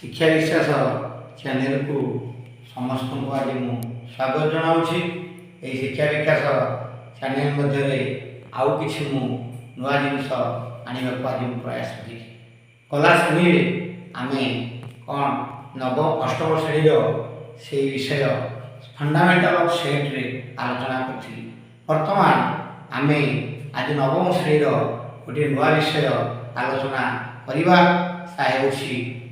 शिक्षा विश्वास चैनल को समस्त को आज मु स्वागत जनाऊँगी। यही शिक्षा विकास चैनल मध्य आउ कि नुआ जिनस आने को आज प्रयास करी कला श्रेणी आम कौन नवम अष्टम श्रेणी से विषय फंडामेंटल ऑफ सेट रे आलोचना करी। वर्तमान आम आज नवम श्रेणी गोटे नुआ विषय आलोचना करवा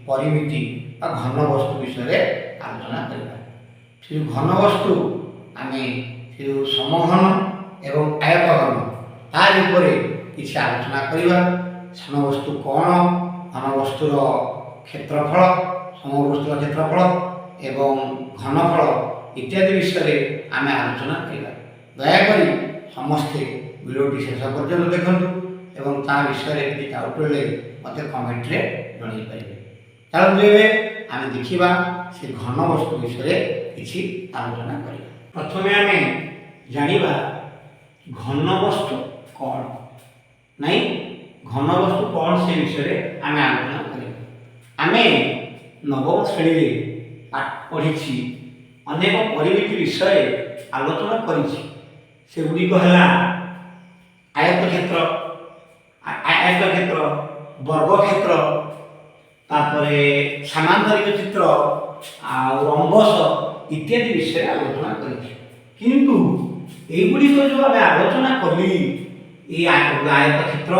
परिमिति घन वस्तु विषय आलोचना करवा। से घन वस्तु आम से समघन एवं आयतघन तार किसी आलोचना करवा। सान वस्तु कौन, घन वस्तुर क्षेत्रफल, समवस्तुर क्षेत्रफल एवं घनफल इत्यादि विषय आम आलोचना करवा। दयाकोरी समस्ते वीडियोटी शेष पर्यंत देखूँ एवं ता विषय किसी डाउट रे मत कमेंट रे जणाई पारे। चलते आम देखा से घन वस्तु विषय किसी आलोचना करिया। प्रथमे आम जानिबा घन वस्तु कौन नहीं, घन वस्तु कौन से विषय आम आलोचना करिया। आम नवम श्रेणी पढ़ी अनेक परिमिति विषय आलोचना करी। से गुड़िक है आयतक्षेत्र, वर्ग क्षेत्र, तापरे सामांतरिक चित्र रंबस इत्यादि विषय आलोचना करी। किंतु एगुड़िक जो आम आलोचना कली आयत क्षेत्र,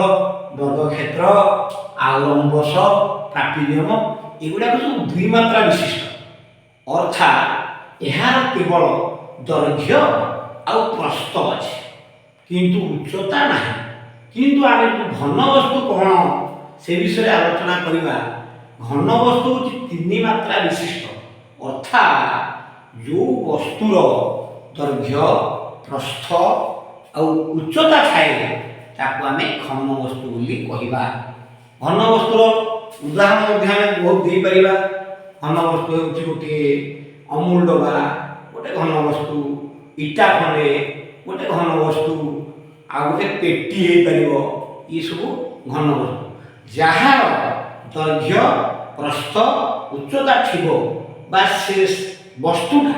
वर्ग क्षेत्र रंबस ट्रापिजियम एगुड़ा सब दुई मात्रा विशिष्ट, अर्थात यार केवल दैर्घ्य आउ प्रस्थ अच्छे किंतु उच्चता नहीं। किंतु आम घन वस्तु कौन से विषय आलोचना करवा। घन वस्तु हूँ तीन मात्रा विशिष्ट, अर्थात जो वस्तुर दैर्घ्य प्रस्थ और उच्चता थाए ताकू आम घन वस्तु बोली कहवा। घन वस्तुर उदाहरण बहुत दे पारिबा। घन वस्तु हूँ गोटे अमूल डबा, गोटे घन वस्तु, इटा खंडे गोटे घन वस्तु, आ गोटे पेटी हो पार। ये सब घन वस्तु जार दैर्घ्य प्रस्थ उच्चता थी बा से वस्तुटा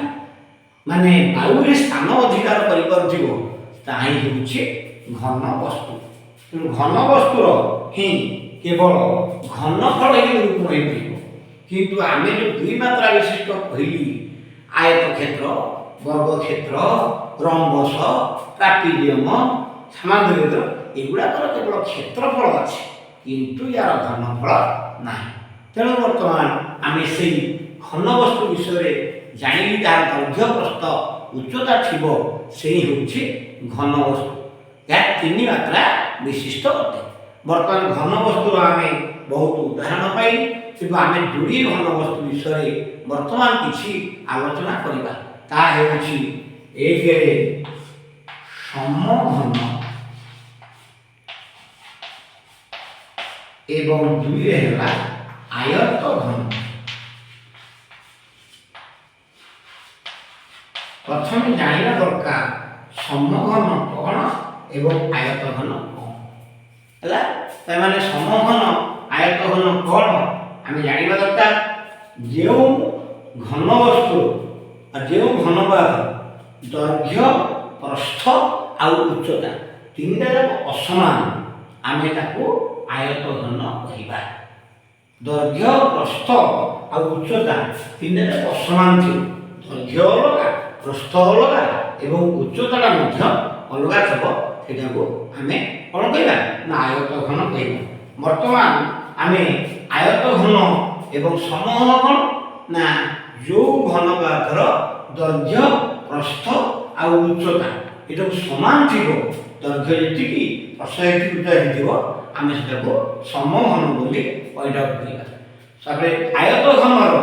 माने वायु स्थान अधिकार करें घन वस्तु। तेणु घन वस्तुर ही केवल घनफल ही रूप रही। किंतु आम जो दुई मात्रा विशिष्ट कहली आयत क्षेत्र, वर्ग क्षेत्र, रंबस ट्रापिजियम सामांतरिक एगुड़ाकर केवल क्षेत्रफल अच्छे किंतु यार घनफल ना। तेणु बर्तमान आम से घन वस्तु विषय जाणी तार दैर्घ्य प्रस्थ उच्चता थी से हूँ घन वस्तु। या तीन मात्रा विशिष्ट अटे। बर्तमान घन वस्तुर आम बहुत उदाहरण पाई कि आम जोड़े घन वस्तु विषय बर्तमान किसी आलोचना करवा। एक समघन एवं दुई है आयत घन। प्रथम जाना दरकार समघन कौन एवं आयत घन कौन है। माने समघन आयत घन कौन आम जाना दरकार। जो घन वस्तु जो घन पदार्थ दैर्घ्य प्रस्थ आउ उच्चता तीन जाक असमान आम ताको आयत घन कहवा। दैर्घ्य प्रस्थ आउ उच्चता तीन जाक असमान थी, दैर्घ्य अलग प्रस्थ अलग एवं उच्चता अलग थब से आम कौन कहवा ना आयत घन कहवा। बर्तमान आम आयत घन एवं समघन कौन ना जो घन पदार्थर दैर्घ्य प्रस्थ आउ उच्चता ये समान थी, दैर्घ्य जी प्रस्थ जी आम से समघन बोली पैदा कर। आयत घनर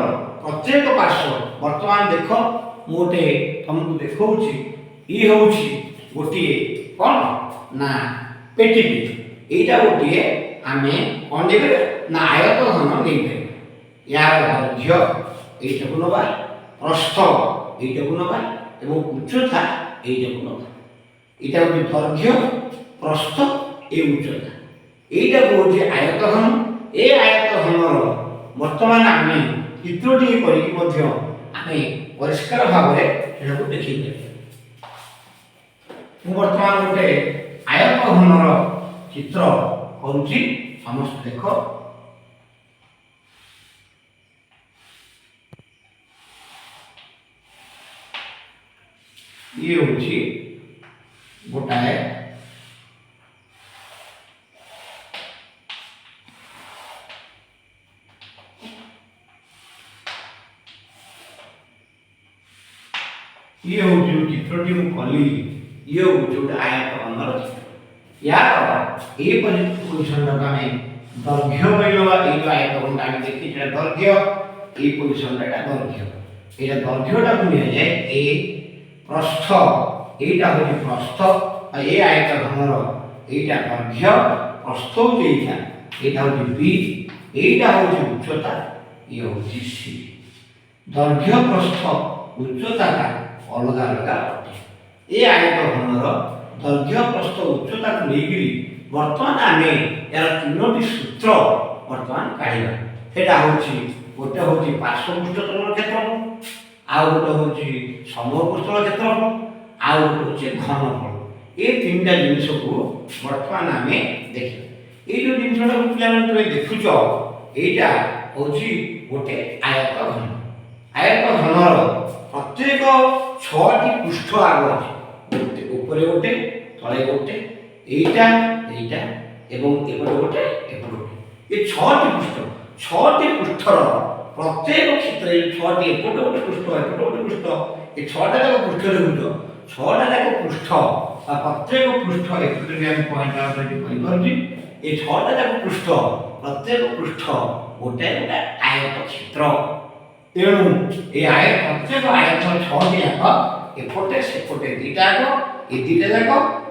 प्रत्येक पार्श्व बर्तमान देख मोटे तुमको देखा ये हूँ गोटे कौन ना पेटी। यहाँ गोटे आम कौन देखे ना आयत घन नहीं यार दैर्घ्य यू नवा, प्रस्थ यू नवा एवं उच्चता यू नवा। यहाँ गोटे दैर्घ्य प्रस्थ ए उच्चता यहाँ हूँ आयत घन। ए आयत घनर बर्तमान आम ଚିତ୍ରଟି କରିକି ମଧ୍ୟ ଆମେ ପରିଷ୍କାର ଭାବରେ ଏଟାକୁ ଦେଖେଇପାରିବା। ମୁଁ ବର୍ତ୍ତମାନ ଗୋଟେ ଆୟତ ଘନର ଚିତ୍ର କରୁଛି, ସମସ୍ତେ ଦେଖ। ଇଏ ହେଉଛି ଗୋଟାଏ ये हूँ जो चित्रटी मु कली ये हूँ जो आयत घनर चित्र यार ए पोजीशन टा हमें दैर्घ्य बोलवा ए जो आयत घनटा हम देखि जेटा दैर्घ्य ए पोजीशन टा दैर्घ्य एटा दैर्घ्यटा को लिया जाए ए प्रस्थ एटा होची प्रस्थ आ ए आयत घनर एटा दैर्घ्य प्रस्थ होची एटा होची बी एटा होची उच्चता ये होची सी दैर्घ्य प्रस्थ उच्चता का अलग अलग अटे ए आयत घनर दैर्घ्य प्रस्थ उच्चता को लेकिन वर्तमान आम यार तीनोटी सूत्र वर्तमान काढ़ा सेटा होची गोटे होची पार्श्वपृष्ठतल क्षेत्रफल आउ गोटे होची समपृष्ठतल क्षेत्रफल आउ गोटे होची घनफल ए तीनटा जिनिस को वर्तमान आम देखिए ये जो जिनिसटा पिलाने तुम देखुच एटा होची गोटे आयत घन आयत घनर प्रत्येक 6टी पृष्ठ आग अच्छे ऊपर गोटे तले गोटे एटा एटा एवं एपटे गोटे एपटे गोटे ये 6टी पृष्ठर प्रत्येक क्षेत्र 6टी एपटे गोटे पृष्ठ एपटे गोटे पृष्ठ ये 6टा जाक पृष्ठ देखुच 6टा जाक पृष्ठ प्रत्येक पृष्ठ एपटे भी हम पॉइंट आउट करि ये 6टा जाक पृष्ठ प्रत्येक पृष्ठ गोटे गोटे आयत क्षेत्र तेणु ये आयत प्रत्येक आयत 6टी जाक एपटे सेपटे दुईटा जाक ये दुईटा जाक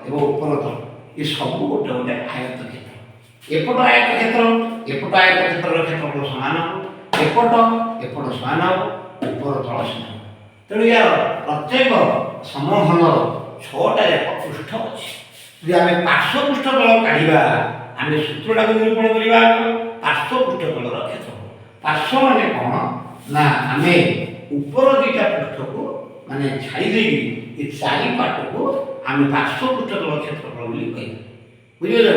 एवं ऊपर तल ये सब गोटे गोटे आयत क्षेत्र एपट आयत क्षेत्र क्षेत्रफल समान एपट समान ऊपर तल समान तेणु यार प्रत्येक समघनर 6टा जाक पृष्ठ अच्छे यदि आम पार्श्वपृष्ठ तल काढ़ा आम सूत्रटा निरूपण करवा पार्श्वपृष्ठ तलर क्षेत्रफल पार्श्व माने कौन ना आम ऊपर दुईटा पृष्ठ को माने छाड़ी देगी ये चारि पाट को आम पार्श्वपृष्ठ तल क्षेत्रफल बोली कह बुझे ना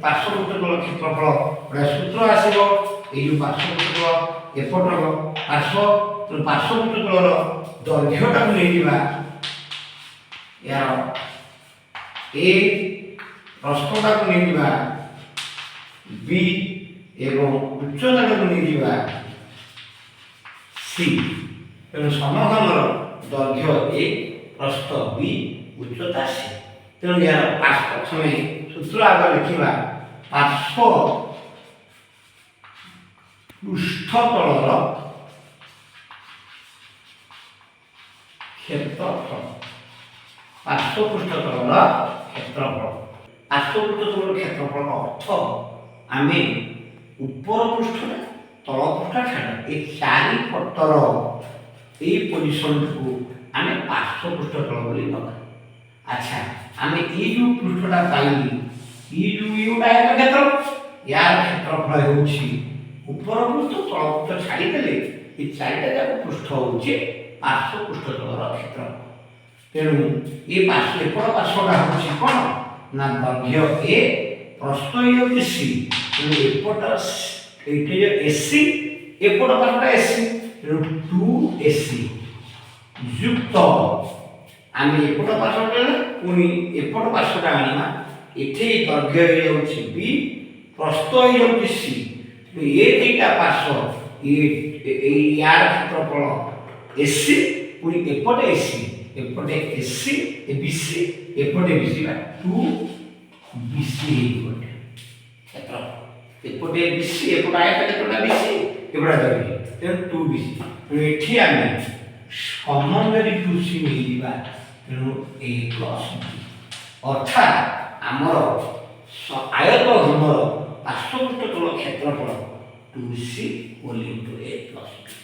पार्श्वपृष्ठ तल क्षेत्रफल गोटे सूत्र आसो ये जो पार्श्वपृष्ठ तल एपटर पार्श्वपृष्ठ तलर दैर्घ्यटा को नहीं यार ए प्रस्थटा को नहीं बी एवं उच्चता को नहीं सी तेणु समघनर दैर्घ्य ए प्रस्थ बी उच्चता सी तेणु यार पार्श्व समय सूत्र आग लिखा पार्श्व पृष्ठतलर क्षेत्रफल पार्श्वपृष्ठतलर क्षेत्रफल पार्श्वपृष्ठतलर क्षेत्रफल अर्थ आम ऊपर पृष्ठ तल पृष्ठ छाड़ ये चारि पटर ये पोजिशन को आम पार्श्वपृष्ठतल बोली नवा अच्छा आम ये जो पृष्ठटा पाइली ये जो आयत क्षेत्र यार क्षेत्रफल होची ऊपर पृष्ठ तल पृष्ठ छाड़ीदे ये चारिटा जाक पृष्ठ होची पार्श्वपृष्ठतलर क्षेत्रफल तेणु ये पार्श्व एपट पार्श्वटा होची कौन ना दैर्घ्य ए प्रस्थ होती सी तेणु एपट ये एसी एपट पार्श्वटा एसी तेणु 2ac युक्त आम एपट पार्श्वटा पुणी एपट पार्श्वटा आनिमा एठी दैर्घ्य होची बी प्रस्थ होती सी ये दुईटा पार्श्व ये यार क्षेत्रफल एसी पुणी एपटे एसी एपटे एसी बीसी एपटे बीसी 2bc गोटे क्षेत्रफल एपटे बीसी एपट आयत क्षेत्रटा बीसी एपटा दैर्घ्य तेणु 2bc एठी आम कमन जदि 2c मिलवा तेणु a प्लस b अर्थात आमर आयत घनर पार्श्वपृष्ठतल क्षेत्रफल 2c whole into a plus b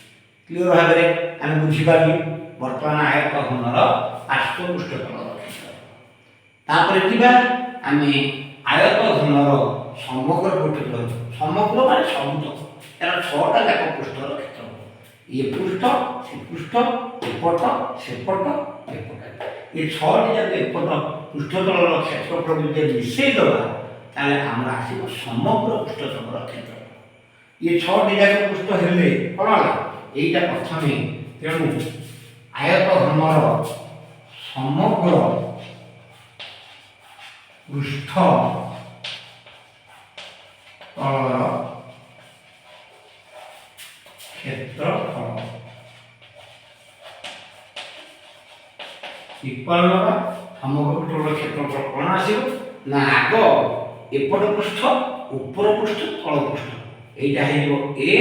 clear भाव में आम बुझीपारि वर्तमान आयत घनर पार्श्वपृष्ठतल क्षेत्रफल आम आयत घनर समग्र पृष्ठतल समग्र मान सबुत यार 6टा जाक पृष्ठर क्षेत्रफल ये पृष्ठ से पृष्ठ एपट सेपट एपट ये छटी जाक एपट पृष्ठतल क्षेत्रफल जो मिसई दबा ताले आमर आसो समग्र पृष्ठतल क्षेत्र ये छटी जाक पृष्ठ हेले कौन है यहाँ प्रथम तेणु आयत घनर समग्र पृष्ठ तलर क्षेत्रफल इक्वल समग्र पृष्ठतल क्षेत्रफल कौन आसो ना आग एपट पृष्ठ ऊपर पृष्ठ तल पृष्ठ यहाँ हो ए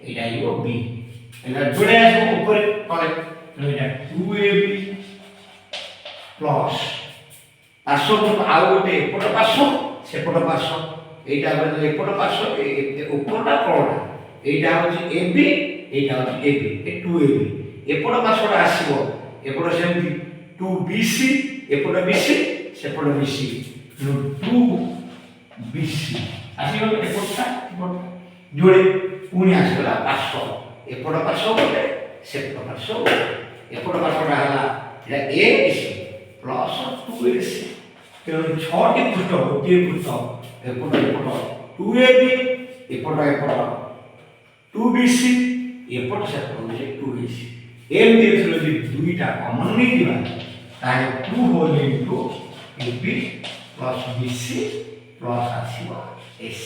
यहाँ हो बी जोड़े आसो ऊपर तले 2ab प्लस पार्श्व आउ गोटे एपट पार्श्व सेपट पार्श्व यहाँ एपट पार्श्व ऊपरटा तलटा यहाँ हूँ AB यहाँ हूँ AB 2AB एपट पार्श्वटा आसो एपट सेमती 2BC एपट BC सेपट BC 2BC आसीगल एपटटा जोड़े पुणी आसगला पार्श्व एपट पार्श्व गोटे सेपट पार्श्व एपट पार्श्वटा है ABC प्लस 2AC तेणु छटी पृष्ठ गोटे पृष्ठ एपट एपट 2AB एपट एपट 2BC एपट सेपट होचे 2AC एमती यदि दुईटा कॉमन नहीं दिबा ताहे 2 whole into AB plus BC plus आसीबो AC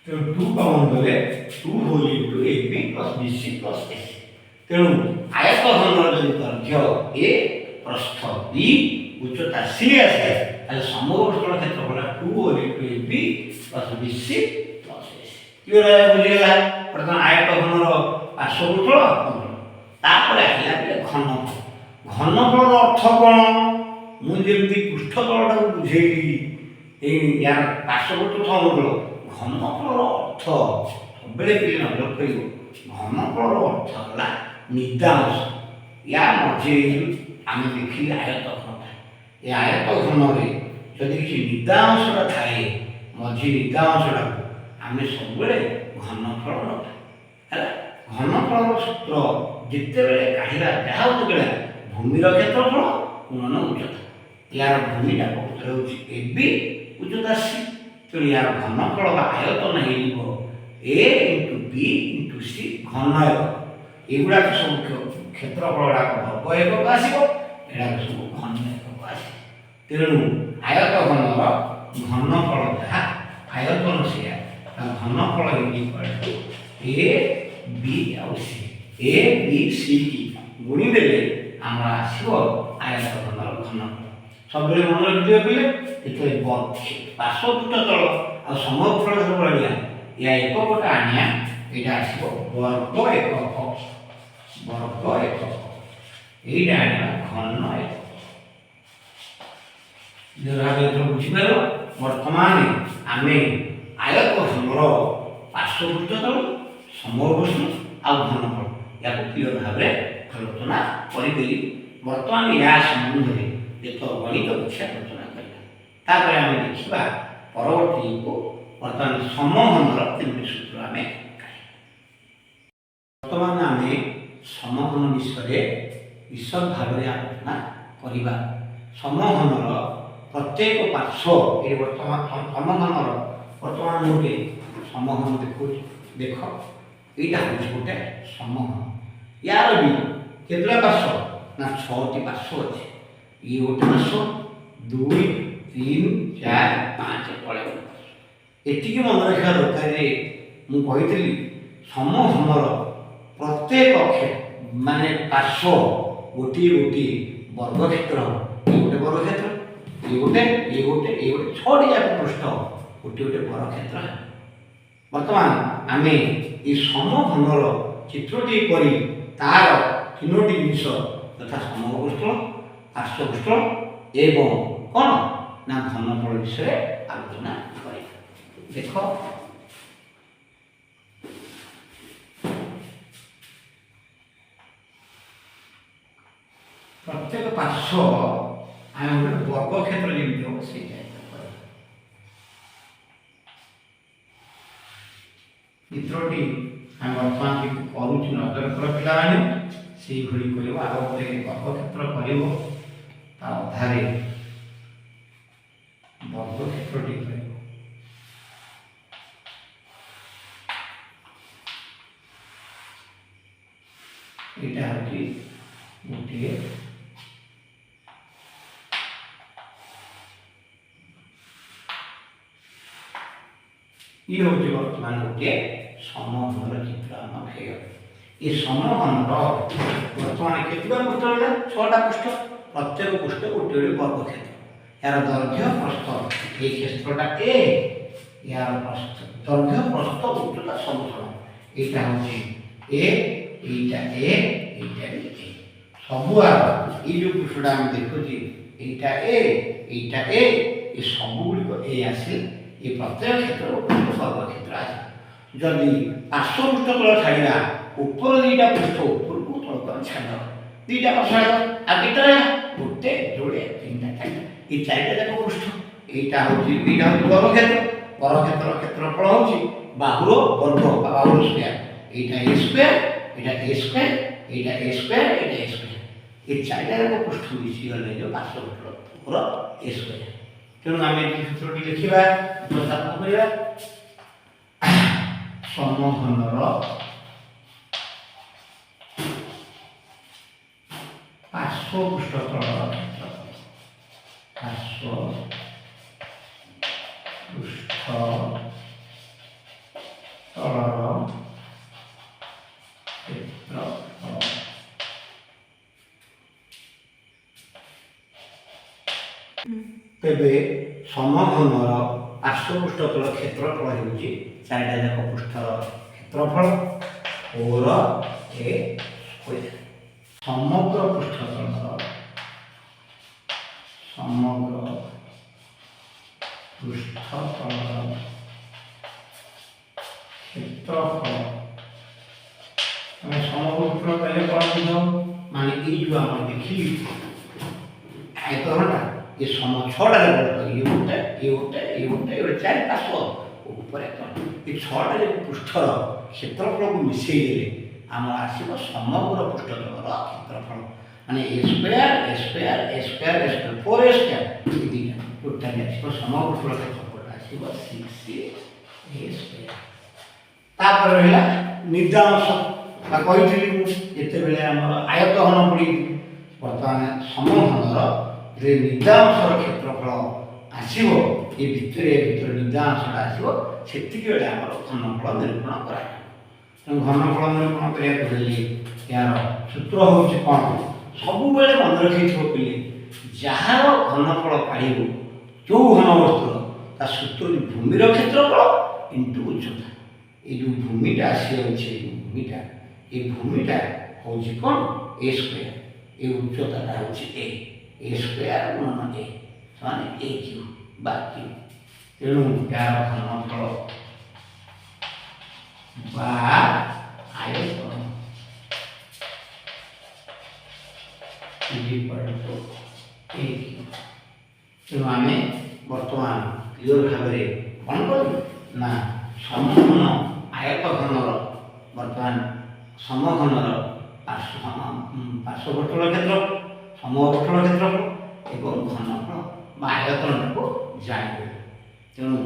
तो 2 कॉमन गले 2 whole into AB plus BC plus AC तेणु आयत घनर जो दैर्घ्य A प्रस्थ B उच्चता C आसे ताले समग्र क्षेत्रफल 2 whole into AB plus BC plus AC clear है बुझिला प्रथम आयत घनर पार्श्वभूतल तापर आइला पे घनफल घनफल अर्थ कौन मुझे पृष्ठतलटा बुझेली यार पार्श्वभूतल समग्र घनफल अर्थ सब पे नजर कर घनफल अर्थ है निदांश या मझे आम देखिए आयत घनटा ये आयत घन जदि किसी निदांशटा थाए मझी निदांशटा आम सब घनफल ना घनफल सूत्र जिते बड़े काढ़ा जहाँ होते भूमिर क्षेत्रफल गुणन उच्चता यार भूमिटा प्रकृत हूँ AB उच्चता C तेणु यार घनफल आयतन हो A into B into C घन एगुड़ा सब क्षेत्रफल गुड़ाक वर्ग एकक आसो यहाँ सब घन एकक आस तेणु आयत घनर घनफल जहाँ आयतन से घनफल AB आउ C ABC की गुणी देले आम आसो आयत घनर घनफल सब मन रखिए पे जो पार्श्वपृष्ठतल आ समग्र बढ़िया या एककटा आनिया यहाँ आसो वर्ग एकक वर्ग एकक यही आनिया घन एकक जो बुझीपार बर्तमान आम आयत घनर पार्श्वपृष्ठतल समग्र आ घनफल या क्लियर भाव आलोचना करी बर्तमान या संबंध में जो गणित विषय आलोचना करा आम देखा परवर्ती को बर्तमान समघनर 3टी सूत्र आम बर्तमान आम समघन विषय विशद भाव आलोचना करवा समघनर प्रत्येक पार्श्व ये बर्तमान समघनर बर्तमान गोटे समघन देख यहाँ हूँ गोटे समघन यार भी केतला पार्श्व ना 6टी पार्श्व अच्छे ये गोटे पार्श्व 2 3 4 5 तले एति मन रखा दरकार मुझे समघनर प्रत्येक माने पार्श्व गोटे गोटे वर्ग क्षेत्र ये गोटे वर्ग क्षेत्र ये गोटे ये गोटे ये गोटे 6टी जाक पृष्ठ गोटे गोटे वर्ग क्षेत्र बर्तमान आम ये समघनर चित्रटी करी तार 3टी जिनिस तथा समग्र पार्श्वपृष्ठ एवं कौन ना घनफल विषय आलोचना कर देख प्रत्येक पार्श्व आम गोटे वर्ग क्षेत्र जमी हो से ଚିତ୍ରଟି ଆମେ ବର୍ତ୍ତମାନ କରୁଛୁ ନଜର କର ପିଲାମାନେ ସେଇଭଳି କରିବ। ଆଉ ଗୋଟେ ବର୍ଗକ୍ଷେତ୍ର କରିବ ତା ଅଧାରେ ବର୍ଗକ୍ଷେତ୍ରଟି କରିବ। ଏଇଟା ହେଉଛି ଗୋଟିଏ ये हूँ बर्तमान गोटे समघनर चित्र आम हे ये समघनर बर्तमान केतटा पृष्ठ रहा 6टा पृष्ठ प्रत्येक पृष्ठ गोटे गोटे वर्ग क्षेत्र यार दैर्घ्य प्रस्थ ये क्षेत्रटा ए यार प्रस्थ दैर्घ्य प्रस्थ उच्चता सब समान एटा होची ए एटा ए एटा ए सब आर ये जो पृष्ठटा हम देखुची एटा ए ये सब गुड़िक ए आसे ये प्रत्येक क्षेत्र वर्ग क्षेत्र आसे जदि पार्श्व पृष्ठ तल छाड़ा ऊपर दुईटा पृष्ठ ऊपर को तल छाड़ दुईटा छाड़ आगे गोटे जोड़े 3टा 4टा ये 4टा जाक पृष्ठ यहाँ हूँ वर्ग क्षेत्र क्षेत्रफल हूँ बाहुर वर्ग बाहुर स्क्वायर यहाँ ए स्क्वायर ये 4टा जाक पृष्ठ मिशीगले जो पार्श्व पृष्ठ ए स्क्वायर तेणु आम सूत्रटी लिखा उपस्थापन करवा समघनर पार्श्व पृष्ठतल पार्श्व पृष्ठतल क्षेत्रफल तेबे समघनर पार्श्व पृष्ठतल क्षेत्रफल होउची 4टा जाक पृष्ठर क्षेत्रफल 4a स्क्वायर समग्र पृष्ठतल क्षेत्रफल मैं समग्र पृष्ठ पहले कौन माने ये जो हम देखी आयतनटा ये सम 6टा जाक ये गोटे 4 पार्श्व ऊपर ये 6टा जाक पृष्ठर क्षेत्रफल को मिसई देले आम आसो समग्र पृष्ठतल क्षेत्रफल माने ए स्क्वायर 4a स्क्वायर ये दुईटा टोटाली आसो समग्र पृष्ठतल क्षेत्रफल आसो 6a स्क्वायर तापर रहिला निर्दांश बा कहिथिलि जेते बेले हमर आयतघन पड़ी वर्तमान समघनर जे निर्दांशर क्षेत्रफल आसो ये भितर निर्दांशटा आसो सेतिक बेले आमर घनफल निरूपण करा घनफल निरूपण करा यार सूत्र हूँ कौन सब बेले मन रखी पे जार घनफल काढ़ जो घन वस्तुर ता सूत्र भूमिर क्षेत्रफल इंटू उच्चता ये जो भूमिटा आसीटा ये भूमिटा हूँ कौन ए स्क्वायर ये उच्चता हूँ ए स्क्वायर गुणन ए समान ए क्यू बा क्यू तेणु यार घनफल बा आयतन तेणु आम बर्तमान क्लियर भाव कौन करूँ ना समघन आयतघनर बर्तमान समघनर पार्श्वपटल क्षेत्र समपटल क्षेत्रफल एवं घनफल आयतन को जान तेणु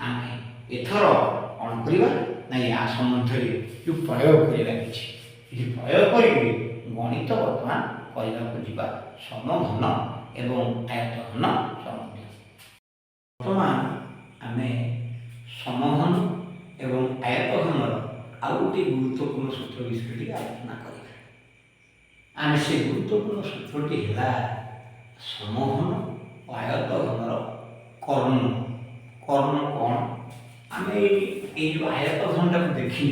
आम एथर कौन करवा ना या सम्बन्ध जो प्रयोग करवा कि प्रयोग कर गणित बर्तमान करने समघन एवं आयतघन सम्बन्ध बर्तमान आम समघन एवं आयतघनर आउ गोटे गुरुत्वपूर्ण सूत्र विषय आलोचना करा आम से गुरुत्वपूर्ण सूत्रटी है समघन और आयतघनर कर्ण कर्ण कौन आम ये जो आयतघनटा को देखी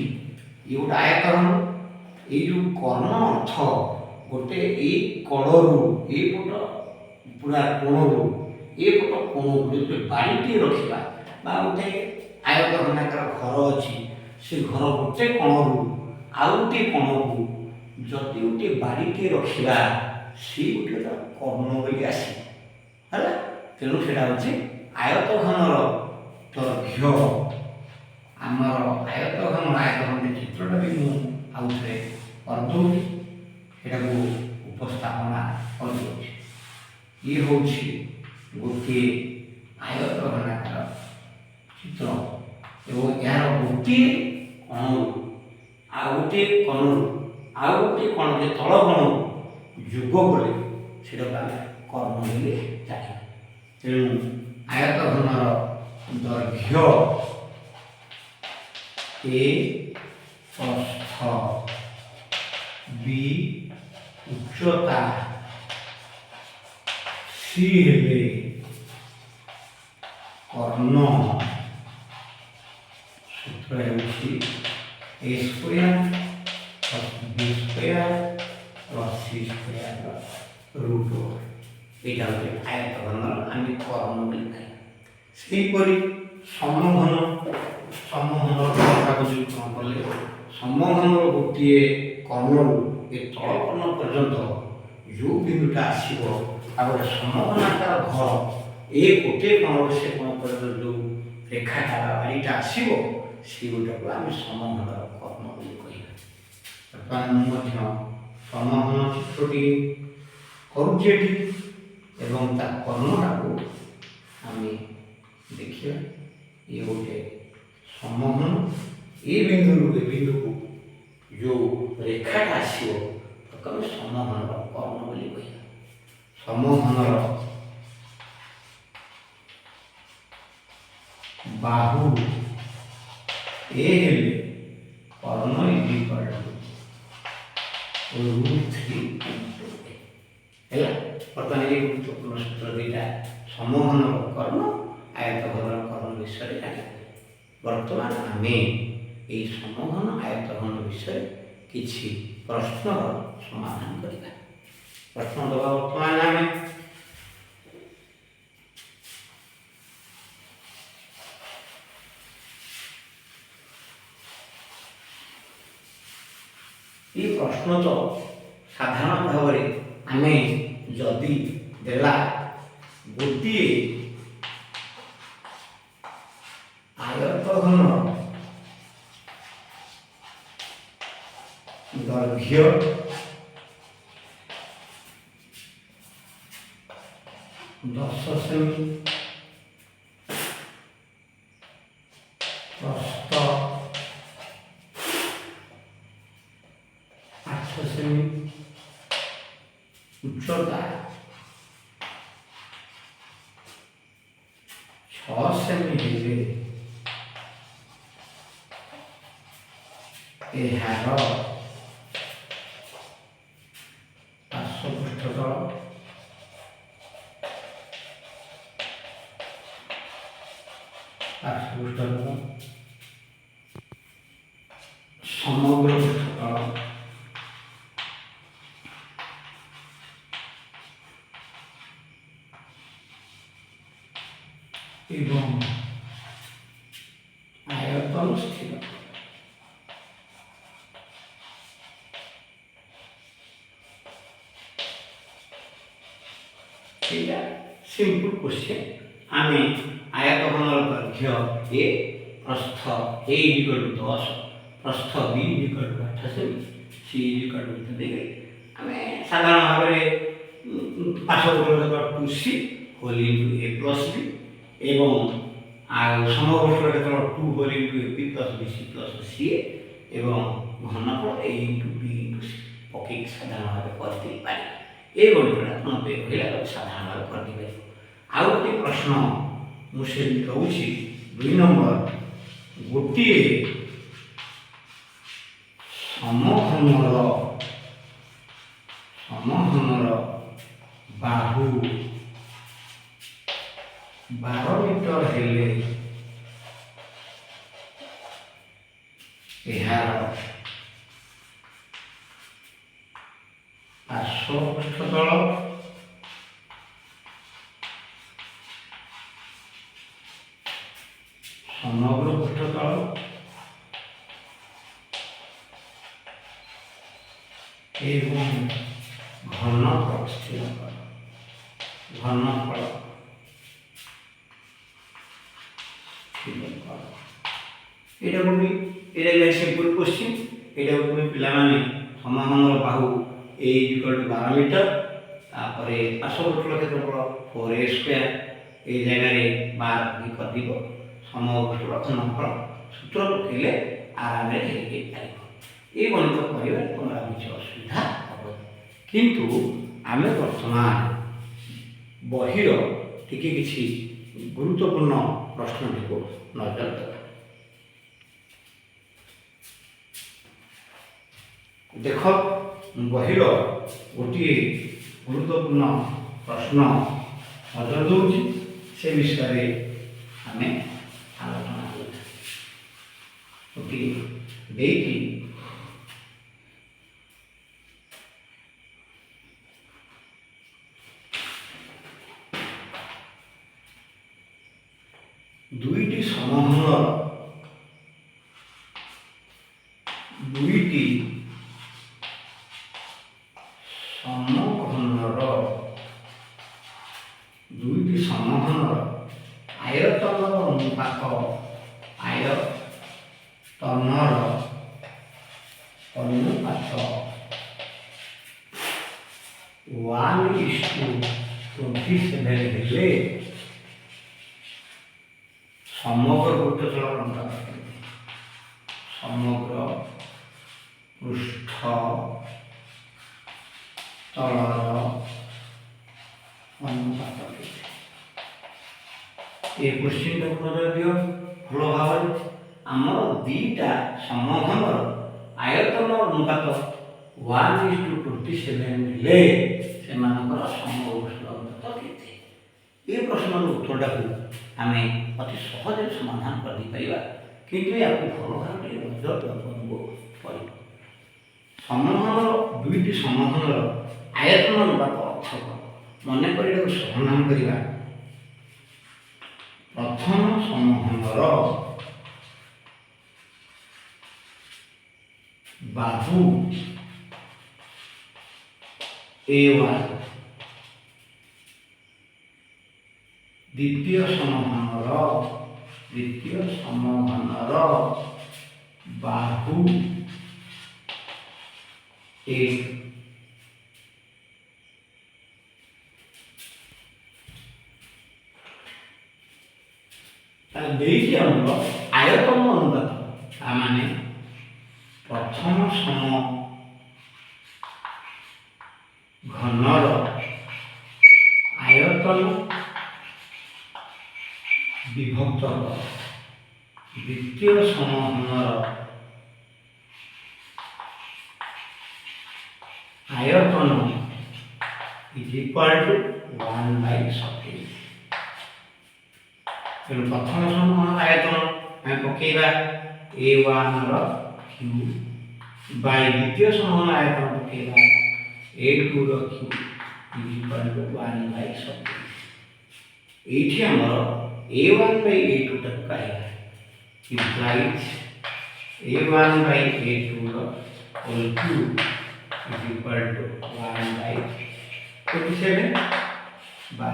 ये गोटे आयतघन ये जो कर्ण अर्थ गोटे ये कड़ू ये पट पूरा कोणरू ये पट कोण गोटे बाड़ीटे रखा गोटे आयतघनाकार घर अच्छी से घर गोटे कोणरू आउ गोटे कोण को जदि गोटे बाड़ीटे रखा सी गोटे कर्ण बोली आसे है तेणु से आयतघनर दैर्घ्य ଆମର ଆୟତଘନ ଚିତ୍ରଟା ବି ମୁଁ ଆଉ ଥରେ କରିଦେଉଛି, ସେଟାକୁ ଉପସ୍ଥାପନା କରିଦେଉଛି। ଇଏ ହେଉଛି ଗୋଟିଏ ଆୟତଘନାକାର ଚିତ୍ର ଏବଂ ଏହାର ଗୋଟିଏ କଣରୁ ଆଉ ଗୋଟିଏ କଣରୁ ଆଉ ଗୋଟିଏ କଣ ଯେ ତଳ କଣରୁ ଯୋଗ କଲେ ସେଟାକୁ ଆମେ କର୍ଣ୍ଣ ବୋଲି ଜାଣିବା। ତେଣୁ ଆୟତଘନର ଦୈର୍ଘ୍ୟ ଏ ପ୍ରସ୍ଥ বি উচ্চতা সি হেলে কর্ণ সূত্র ହେଉଛି a square plus b square plus c square root over. এইটা হচ্ছে আয়তঘনর আমি কর্ণ বলি পাই। সেইপরি ସମଘନର କଥାକୁ ଯଦି କ'ଣ କଲେ ସମଘନର ଗୋଟିଏ କର୍ଣ୍ଣରୁ ଏ ତଳ କର୍ଣ୍ଣ ପର୍ଯ୍ୟନ୍ତ ଯେଉଁ ବିନ୍ଦୁଟା ଆସିବ ଆଉ ଗୋଟେ ସମଘନାକାର ଘର ଏ ଗୋଟିଏ କୋଣରୁ ସେ କୋଣ ପର୍ଯ୍ୟନ୍ତ ଯେଉଁ ରେଖାଟା ବାଡ଼ିଟା ଆସିବ ସେଗୁଡ଼ାକୁ ଆମେ ସମଘନର କର୍ଣ୍ଣ ବୋଲି କହିବା। ବର୍ତ୍ତମାନ ମୁଁ ମଧ୍ୟ ସମଘନ ଚିତ୍ରଟିଏ କରୁଛି ଏଠି ଏବଂ ତା କର୍ଣ୍ଣଟାକୁ ଆମେ ଦେଖିବା। ये गोटे समघन ए बिंदु जो रेखाटा आसो ताको समघनर कर्ण बोली कहया। समघनर बाहु ए हेले कर्ण इक्वल टू √3 है। बर्तमान ये गुरुत्वपूर्ण सूत्र दुईटा समघनर कर्ण आयतघनर कर्ण विषय जाना। बर्तमान आम ये समघन आयतघन विषय किसी प्रश्न समाधान करवा। प्रश्न दबा बर्तमान आम ये प्रश्न तो साधारण भाव में आम जदि देला गोटे आयतघन दैर्घ्य 10 सेमी प्रस्थ 8 सेमी उच्चता 6 सेमी हेले एହାର पार्श्वपृष्ठतल समग्र पृष्ठतल एवं आयतन स्थिर। सिंपल क्वेश्चन आम आयतघनर दैर्घ्य ए प्रस्थ ए इक्वल टू 10 प्रस्थ बी इक्वल टू 8 सेमी सी इक्वल टू आम साधारण भाव में पार्श्वपृष्ठतल 2c whole into a plus b एवं समग्र 2 whole into a b plus b c plus c एवं घनफल a into b into c पकई साधारण भाव करते पारे। ये गणितटा नब्बे रहा साधारण भाव कर आउ गोटे प्रश्न मुझे दूसरी 2 नंबर गोटे समघनर बाहु 12 मीटर हेले एहार पार्श्वपृष्ठतल समग्र पृष्ठतल एवं घनफल स्थिर घनफल ଏଇଟାକୁ ବି ଏଇଟା ବି ସିମ୍ପଲ୍ କ୍ୱେଶ୍ଚିନ୍। ଏଇଟାକୁ ବି ପିଲାମାନେ ସମାଧାନର ବାହୁ a = 12 ମିଟର, ତାପରେ ପାର୍ଶ୍ୱବର୍ତ୍ତୀ କ୍ଷେତ୍ରଫଳ 4a ସ୍କୋୟାର, এই ଜାଗାରେ 12 କରିବ ସମବର୍ତ୍ତର ଘନଫଳ ସୂତ୍ର ପକେଇଲେ ଆରାମରେ ହେଇପାରିବ। এই ଗଣିତ କରିବାରେ ତୁମର କିଛି ଅସୁବିଧା ହେବ। କିନ୍ତୁ ଆମେ ବର୍ତ୍ତମାନ ବହିର ଟିକେ କିଛି ଗୁରୁତ୍ୱପୂର୍ଣ୍ଣ ପ୍ରଶ୍ନଟିକୁ ନଜର ଦେବା। ଦେଖ, ବହିର ଗୋଟିଏ ଗୁରୁତ୍ୱପୂର୍ଣ୍ଣ ପ୍ରଶ୍ନ ନଜର ଦେଉଛି, ସେ ବିଷୟରେ ଆମେ ଆଲୋଚନା କରିବା। ଗୋଟିଏ ଦେଇକି ଦୁଇଟି ସମଘନର ଆୟତନର ଅନୁପାତ 1:27 ହେଲେ ସମଗ୍ର ପୃଷ୍ଠତଳର ଅନୁପାତ, ସମଗ୍ର ପୃଷ୍ଠତଳର ଅନୁପାତ। ଏ କ୍ୱେଶ୍ଚିନ୍ଟାକୁ ନଜର ଦିଅ ଭଲ ଭାବରେ। ଆମର ଦୁଇଟା ସମଘନର ଆୟତନ ଅନୁପାତ 1:27 ହେଲେ ସେମାନଙ୍କର ସମପୃଷ୍ଠ ଅନୁପାତ କେତେ? ଏ ପ୍ରଶ୍ନର ଉତ୍ତରଟାକୁ ଆମେ ଅତି ସହଜରେ ସମାଧାନ କରିଦେଇପାରିବା, କିନ୍ତୁ ଏହାକୁ ଭଲ ଭାବରେ ନଜର ଦେବାକୁ ପଡ଼ିବ। ଦୁଇଟି ସମଘନର ଆୟତନ ଅନୁପାତ ଅର୍ଥ କ'ଣ? ମନେକରି ଏଟାକୁ ସମାଧାନ କରିବା। ପ୍ରଥମ ସମଘନର ବାହୁ A1, ଦ୍ୱିତୀୟ ସମଘନର ବାହୁ A2। ଦେଇଛି ଆମର ଆୟତନ ଅନୁପାତ, ତାମାନେ ପ୍ରଥମ ସମଘନର ଆୟତନ ବିଭକ୍ତ ଦ୍ୱିତୀୟ ସମଘନର ଆୟତନ = 1/17। ତେଣୁ ପ୍ରଥମ ସମଘନର ଆୟତନ ଆମେ ପକେଇବା A1 ର କ୍ୟୁବ୍ ବାଇ ଦ୍ୱିତୀୟ ସମଘନର ଆୟତନ ପକେଇବା A2 ର କ୍ୟୁବ୍ = 1/17। এইଠି ଆମର A1/A2 ଟାକୁ କାଢ଼ିବା, implies A1/A2 ର whole cube = 1/27 বা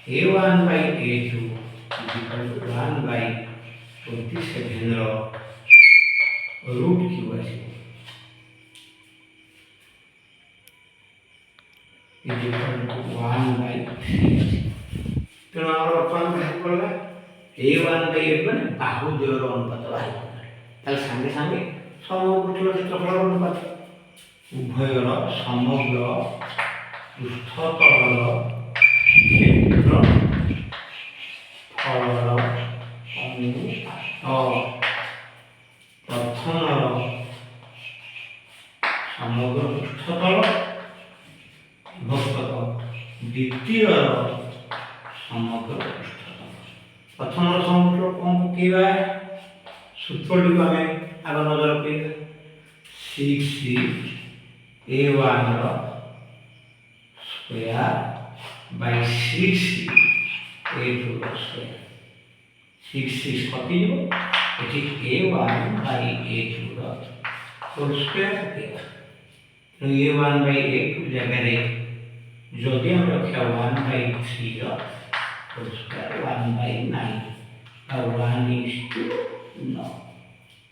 A1/A2 = 1/27 ର ରୁଟ୍ କ୍ୟୁବ୍ ଆସିବ, = 1/3। ତେଣୁ ଆମର ବର୍ତ୍ତମାନ ବାହାରି ପଡ଼ିଲା A1/A2 ମାନେ ବାହୁ ଦ୍ୱୟର ଅନୁପାତ ବାହାରି ପଡ଼ିଲା। ତାହେଲେ ସାଙ୍ଗେ ସାଙ୍ଗେ ସମପୃଷ୍ଠର କ୍ଷେତ୍ରଫଳର ଅନୁପାତ, ଉଭୟର ସମଗ୍ର ପୃଷ୍ଠତଳର କ୍ଷେତ୍ରଫଳର ଅନୁପାତ, ପ୍ରଥମର ସମଗ୍ର ପୃଷ୍ଠତଳ ବିଭକ୍ତ ଦ୍ୱିତୀୟର ସମଗ୍ର ପୃଷ୍ଠତଳ। ପ୍ରଥମର ସମଗ୍ର କ'ଣ ପକେଇବା? ସୂତ୍ରଟିକୁ ଆମେ ଆଗ ନଜର ପକେଇବା। 6A1 ର ସ୍କୋୟାର ବାଇ 6A2 ର ସ୍କୋୟାର। 6 କଟିଯିବ, ଏଠି A1/A2 ର ହୋଲ୍ ସ୍କୋୟାର ପକେଇବା। ତେଣୁ A1/A2 ଜାଗାରେ ଯଦି ଆମେ ରଖିବା 1/3 ର হোল স্কোয়ার 1/9 আর 1:9।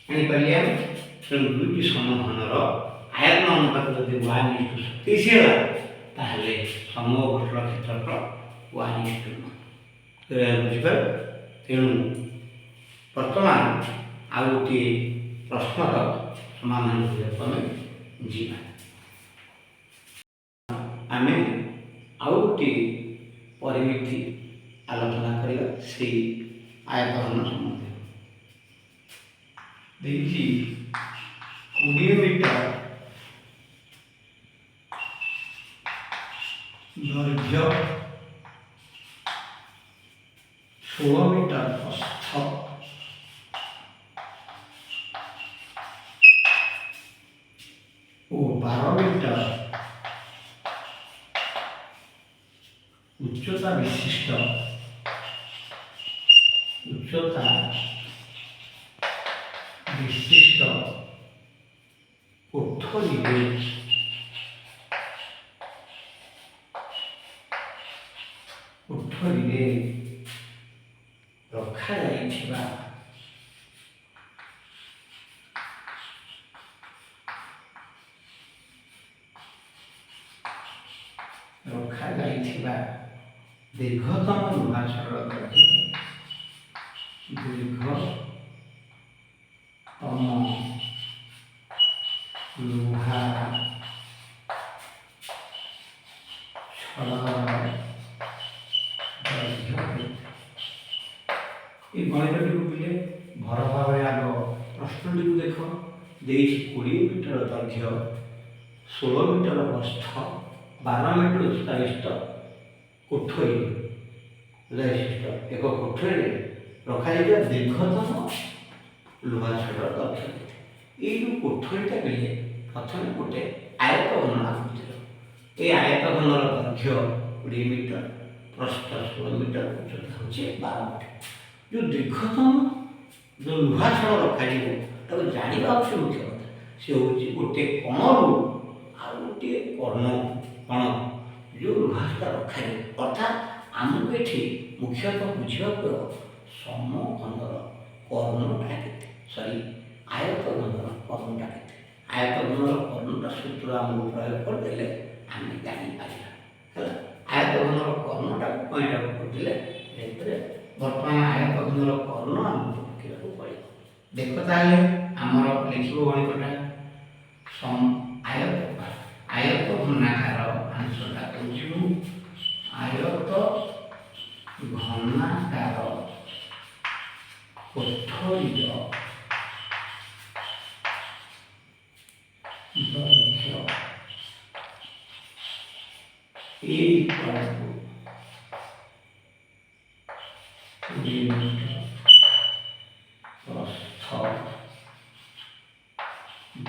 ଆଣିପାରିଲେ ଆମେ। ତେଣୁ ଦୁଇଟି ସମଘନର ଆୟତନ ଅନୁପାତ ଯଦି 1:27 ହେଲା ତାହେଲେ ସମଭୁଜର କ୍ଷେତ୍ରଫଳ 1:9। ବୁଝିପାରିଲ? ତେଣୁ ବର୍ତ୍ତମାନ ଆଉ ଗୋଟିଏ ପ୍ରଶ୍ନର ସମାଧାନ କରିବାକୁ ଆମେ ଯିବା। ଆମେ ଆଉ ଗୋଟିଏ ପରିମିତି ଆଲୋଚନା କରିବା ସେଇ ଆୟତଘନ ସମ୍ବନ୍ଧୀୟ। ଦେଇଛି 20 ମିଟର ଦୈର୍ଘ୍ୟ, 16 ମିଟର ପ୍ରସ୍ଥ ଓ 12 ମିଟର ଉଚ୍ଚତା ବିଶିଷ୍ଟ କୋଠରୀରେ ରଖାଯାଇଥିବା ଦୀର୍ଘତମ ଲୁହା ଛଡ଼ এই গণিতটিକୁ ପିଲେ ଭଲ ଭାବରେ ଆଗ ପ୍ରଶ୍ନଟିକୁ ଦେଖ। ଦେଇଛି 20 ମିଟର ଦୈର୍ଘ୍ୟ, 16 ମିଟର ପ୍ରସ୍ଥ, 12 ମିଟର ଉଚ୍ଚତା ବିଶିଷ୍ଟ କୋଠରୀ ବିଶିଷ୍ଟ ଏକ କୋଠରୀରେ ରଖାଯାଇଥିବା ଦୀର୍ଘତମ ଲୁହା ଛଡ଼ ଦୈର୍ଘ୍ୟ। ଏଇ ଯେଉଁ କୋଠରୀଟା ପିଲେ ପ୍ରଥମେ ଗୋଟେ ଆୟତଘନ ଆକୃତିର। এই ଆୟତଘନର ଦୈର୍ଘ୍ୟ 20 ମିଟର, ପ୍ରସ୍ଥ 16 ମିଟର, ଉଚ୍ଚତା ହେଉଛି 12 ମିଟର। ଯେଉଁ ଦୀର୍ଘତମ ଯେଉଁ ଲୁହା ଛଡ଼ ରଖାଯିବ ତାକୁ ଜାଣିବା ହେଉଛି ମୁଖ୍ୟ କଥା। ସେ ହେଉଛି ଗୋଟିଏ କଣରୁ ଆଉ ଗୋଟିଏ କର୍ଣ୍ଣ ଯେଉଁ ଲୁହା ଛଡ଼ ରଖାଯିବ। ଅର୍ଥାତ୍ ଆମକୁ ଏଠି ମୁଖ୍ୟତଃ ବୁଝିବାକୁ ହେବ ସମଘନର କର୍ଣ୍ଣଟା କେତେ, ଆୟତଘନର କର୍ଣ୍ଣଟା କେତେ। ଆୟତଘନର କର୍ଣ୍ଣଟା ସୂତ୍ର ଆମକୁ ପ୍ରୟୋଗ କରିଦେଲେ ଆମେ ଜାଣିପାରିବା ହେଲା। ଆୟତଘନର କର୍ଣ୍ଣଟାକୁ ପଏଣ୍ଟଆଉଟ୍ କରିଦେଲେ ଏଥିରେ ବର୍ତ୍ତମାନ ଆୟତଘନର କର୍ଣ୍ଣ ଆମକୁ ରଖିବାକୁ ପଡ଼ିବ। ଦେଖ ତାହେଲେ ଆମର ଲେଖିବ ଗଣିତଟା ଆୟତ ଘନାକାର ଆଂଶଟା ହେଉଛି ଆୟତ ଘନାକାର କୋଠରୀର ଦୈର୍ଘ୍ୟ প্রস্থ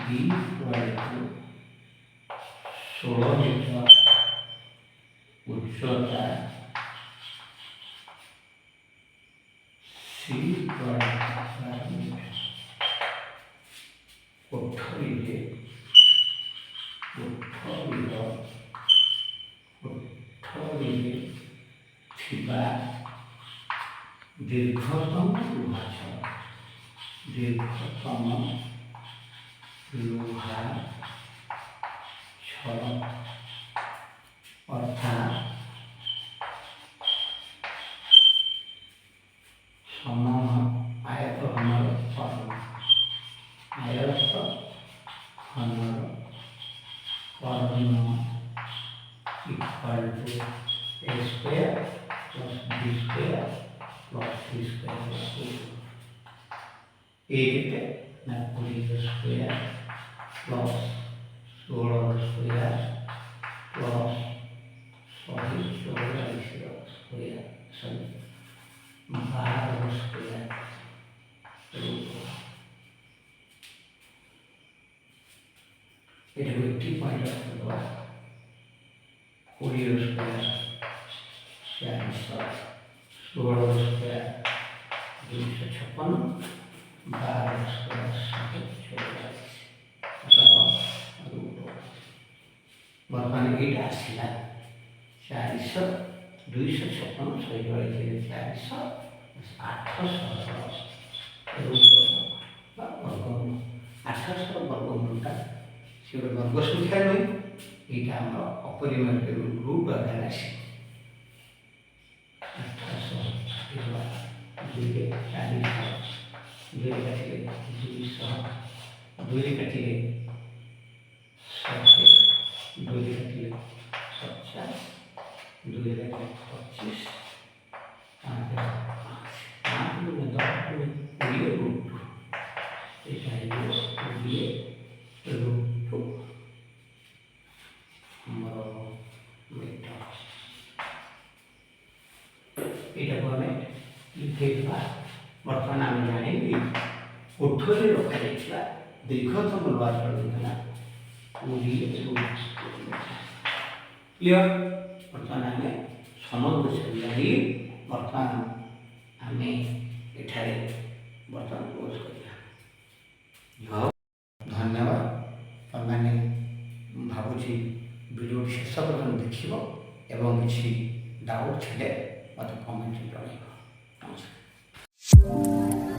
B=16 মিটার উচ্চতা C=12 মিটার। কোঠরীরে থিবা দীর্ঘতম লুহা ছড় অর্থাৎ আয়তঘনর কর্ণ equal to a square plus b square plus c square plus 2. এইটা না 20 square plus 16 square plus 44 square 12 square এটা 80 দেওয়া 20 স্কয়ার 400 16 স্কয়ার 256 12 স্কয়ার 744 বর্তমানে এটা আসিলা 400 256 400 800 বর্গ 800 ବର୍ଗମୂଳଟା ସେ ଗୋଟେ ବର୍ଗ ସଂଖ୍ୟା ନୁହେଁ, ଏଇଟା ଆମର ଅପରିମେୟ ରୁଟ୍ ଆକାରରେ ଆସିବ। 800 2ରେ 400, 2ରେ କାଟିଲେ 200, 2ରେ କାଟିଲେ 100, 2ରେ କାଟିଲେ 50, 2ରେ କାଟିଲେ 25, 5 ଗୁଣେ 10 ଗୁଣେ 20 ରୁଟ୍। ଏଇଟା ହେଇଯିବ 20 ରୁଟ୍ ଆମର ମିଟର। ଏଇଟାକୁ ଆମେ লিখেইবা। ବର୍ତ୍ତମାନ ଆମେ ଜାଣିବି କୋଠରୀରେ ରଖାଯାଇଥିବା ଦୀର୍ଘତମ ଲୁହାର ହେଲା 20 ରୁଟ୍। କ୍ଲିୟର? ବର୍ତ୍ତମାନ ଆମେ ସମଗ୍ର ବିଷୟରେ ଜାଣିଲି। ବର୍ତ୍ତମାନ ଆମେ ଏଠାରେ ବର୍ତ୍ତମାନ କ୍ଲୋଜ୍ କରିବା। ଧନ୍ୟବାଦ। ତମେମାନେ ଭାବୁଛି ଭିଡ଼ିଓଟି ଶେଷ ପର୍ଯ୍ୟନ୍ତ ଦେଖିବ ଏବଂ କିଛି ଡାଉଟ୍ ଥିଲେ ମୋତେ କମେଣ୍ଟରେ ଜଣାଇବ। ନମସ୍କାର।